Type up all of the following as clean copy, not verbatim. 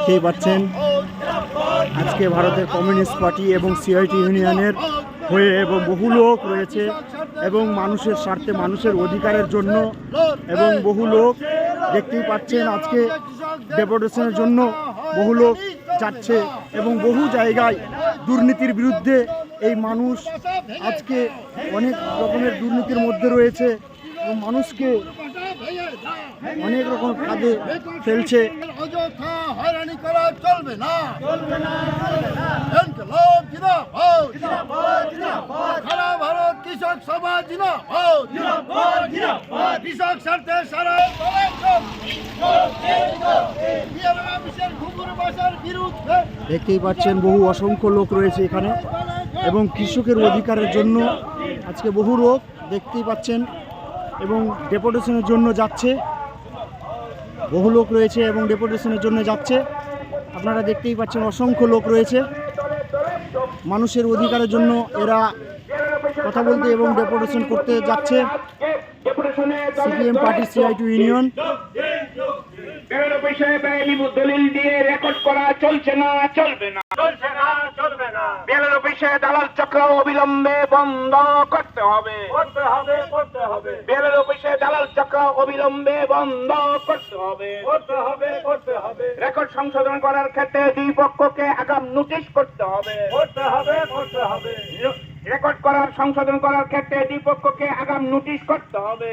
দেখতেই পাচ্ছেন আজকে ভারতের কমিউনিস্ট পার্টি এবং সিআইটি ইউনিয়নের হয়ে এবং বহু লোক রয়েছে এবং মানুষের স্বার্থে মানুষের অধিকারের জন্য এবং বহু লোক দেখতেই পাচ্ছেন আজকে ডেপুটেশনের জন্য বহু লোক যাচ্ছে এবং বহু জায়গায় দুর্নীতির বিরুদ্ধে এই মানুষ আজকে অনেক রকমের দুর্নীতির মধ্যে রয়েছে এবং মানুষকে অনেক রকম কাজে ফেলছে। অযথা হয়রানি করা চলবে না। সারা ভারত কৃষক সভা কৃষক স্বার্থে সারা দেখতেই পাচ্ছেন বহু অসংখ্য লোক রয়েছে এখানে এবং কৃষকের অধিকারের জন্য আজকে বহু লোক দেখতেই পাচ্ছেন এবং ডেপুটেশনের জন্য যাচ্ছে। বহু লোক রয়েছে এবং ডেপুটেশনের জন্য যাচ্ছে। আপনারা দেখতেই পাচ্ছেন অসংখ্য লোক রয়েছে মানুষের অধিকারের জন্য এরা কথা বলতে এবং ডেপুটেশন করতে যাচ্ছে। সিপিএম পার্টি সিআইটি ইউনিয়ন বিষয়ে দলিল দিয়ে রেকর্ড করা চলছে না, চলবে না, বেলের বিষয়ে দালাল চক্র অবিলম্বে বন্ধ করতে হবে, বেলের বিষয়ে দালাল চক্র অবিলম্বে বন্ধ করতে হবে, রেকর্ড সংশোধন করার ক্ষেত্রে দুই পক্ষকে আগাম নোটিশ করতে হবে, রেকর্ড করার সংশোধন করার ক্ষেত্রে দুই পক্ষকে আগাম নোটিশ করতে হবে।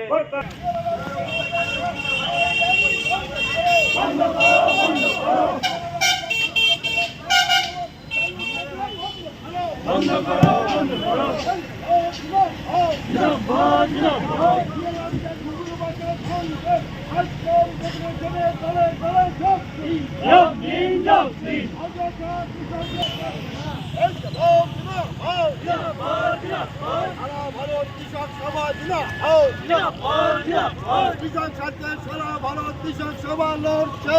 কৃষক সভা কৃষক স্বার্থে সারা ভারত কৃষক সভা লড়ছে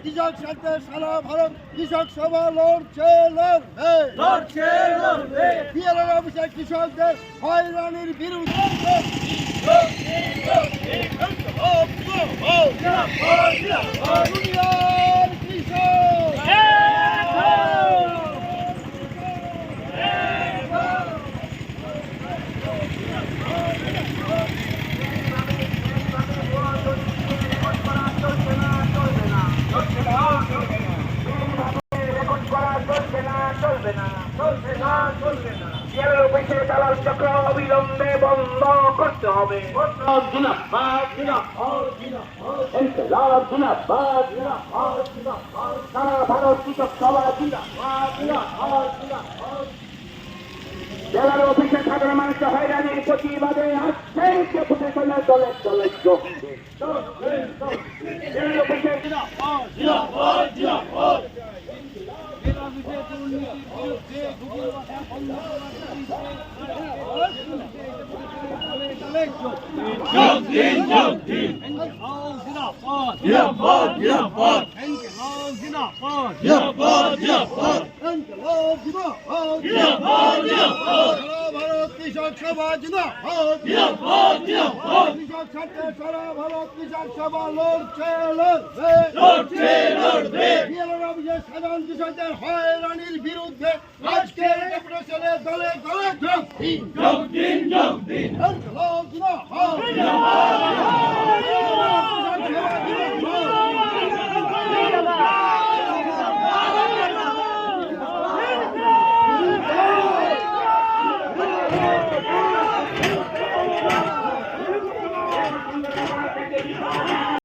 কৃষক স্বার্থে সারা ভারত কৃষক সভা লড়ছে বিএলওর অফিসে কৃষকদের হয়রানির বিরুদ্ধে দালাল চক্র অবিলম্বে বন্ধ করতে হবে। সারা ভারত কৃষক সভা জেলার অফিসে সাধারণ মানুষের হয়রানির প্রতিবাদে আসছে ডেপুটেশনের দলের যোগ দিন। ভারত কৃষক সভা কৃষক স্বার্থে সারা ভারত কৃষক সভা লড়ছে সাধারণ কৃষকদের হয়রানির বিরুদ্ধে আজকে দলে যোগ দিন।